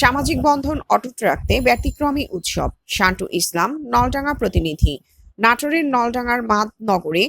সামাজিক বন্ধন অটুট রাখতে ব্যতিক্রমী উৎসব। শান্টু ইসলাম, নলডাঙ্গা প্রতিনিধি। নাটোরের নলডাঙ্গার মাদ নগরে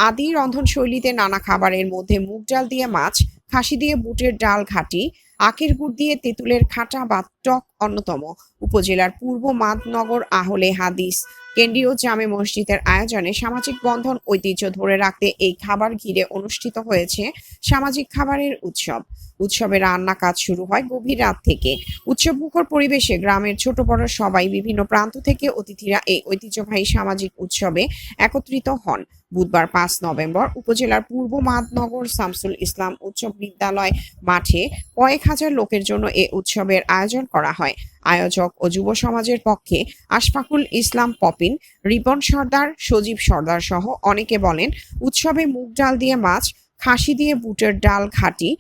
আদি রন্ধনশৈলীতে নানা খাবারের মধ্যে মুগ ডাল দিয়ে মাছ, খাসি দিয়ে বুটের ডাল ঘাটি, আখের গুড় দিয়ে তেঁতুলের খাটা বা টক অন্যতম। উপজেলার পূর্ব মাদনগর আহলে হাদিস কেন্দ্রীয় জামে মসজিদের আয়োজনে সামাজিক বন্ধন ঐতিহ্য ধরে রাখতে এই খাবার ঘিরে অনুষ্ঠিত হয়েছে সামাজিক খাবারের উৎসব। উৎসবের রান্না কাজ শুরু হয় গভীর রাত থেকে। উৎসবমুখর পরিবেশে গ্রামের ছোট বড় সবাই বিভিন্ন প্রান্ত থেকে অতিথিরা এই ঐতিহ্যবাহী সামাজিক উৎসবে একত্রিত হন। বুধবার ৫ নভেম্বর উপজেলার পূর্ব মাদনগর শামসুল ইসলাম উচ্চ বিদ্যালয় মাঠে কয়েক হাজার লোকের জন্য এ উৎসবের আয়োজন করা হয়। আয়োজক ও যুব সমাজের পক্ষে আশফাকুল ইসলাম পপিন, রিপন সর্দার, সজীব সর্দার সহ অনেকে বলেন, উৎসবে মুগ ডাল দিয়ে মাছ, খাসি দিয়ে বুটের ডাল ঘাটি,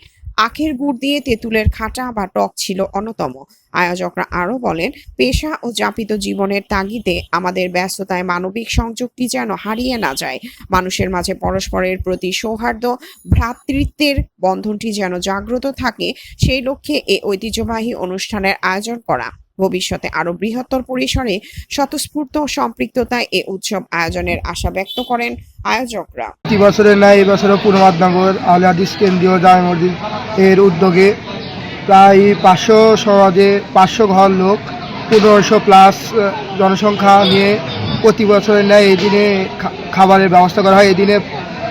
আখের গুড় দিয়ে তেঁতুলের খাটা বা টক ছিল অন্যতম। আয়োজকরা আরও বলেন, পেশা ও যাপিত জীবনের তাগিদে আমাদের ব্যস্ততায় মানবিক সংযোগটি যেন হারিয়ে না যায়। মানুষের মাঝে পরস্পরের প্রতি সৌহার্দ্য, ভ্রাতৃত্বের বন্ধনটি যেন জাগ্রত থাকে, সেই লক্ষ্যে এই ঐতিহ্যবাহী অনুষ্ঠানের আয়োজন করা। ভবিষ্যতে আরো বৃহত্তর পরিসরে স্বতঃস্ফূর্ত সম্পৃক্ততায় এ উৎসব আয়োজনের আশা ব্যক্ত করেন আয়োজকরা। প্রতি বছরের ন্যায় এবছরও পূর্ব মাদনগর আহলে হাদিস কেন্দ্রীয় জামে মসজিদ এর উদ্যোগে প্রায় 500 ঘর লোক, 1500 প্লাস জনসংখ্যা নিয়ে প্রতি বছরের ন্যায় এই দিনে খাবারের ব্যবস্থা করা হয়। এই দিনে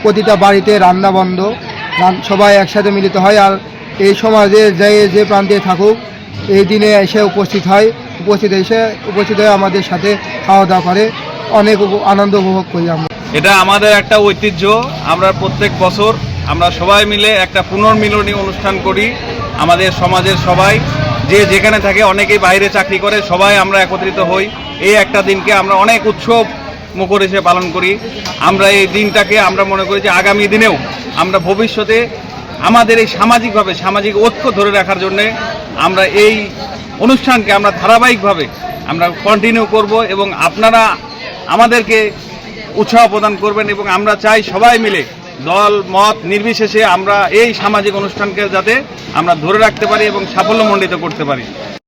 প্রতিটা বাড়িতে রান্না বন্ধ, সবাই একসাথে মিলিত হয়। আর এই সমাজে যে প্রান্তে থাকুক এই দিনে এসে উপস্থিত হয়ে আমাদের সাথে খাওয়া দাওয়া করে, অনেক আনন্দ উপভোগ করি আমরা। এটা আমাদের একটা ঐতিহ্য। আমরা প্রত্যেক বছর আমরা সবাই মিলে একটা পুনর্মিলনী অনুষ্ঠান করি। আমাদের সমাজের সবাই যে যেখানে থাকে, অনেকেই বাইরে চাকরি করে, সবাই আমরা একত্রিত হই। এই একটা দিনকে আমরা অনেক উৎসব মুখর হিসেবে পালন করি। আমরা এই দিনটাকে আমরা মনে করি যে আগামী দিনেও আমরা ভবিষ্যতে আমাদের এই সামাজিক ঐক্য ধরে রাখার জন্যে আমরা এই অনুষ্ঠানকে আমরা ধারাবাহিকভাবে আমরা কন্টিনিউ করব এবং আপনারা আমাদেরকে উৎসাহ প্রদান করবেন। এবং আমরা চাই সবাই মিলে দল মত নির্বিশেষে আমরা এই সামাজিক অনুষ্ঠানকে যাতে আমরা ধরে রাখতে পারি এবং সাফল্যমণ্ডিত করতে পারি।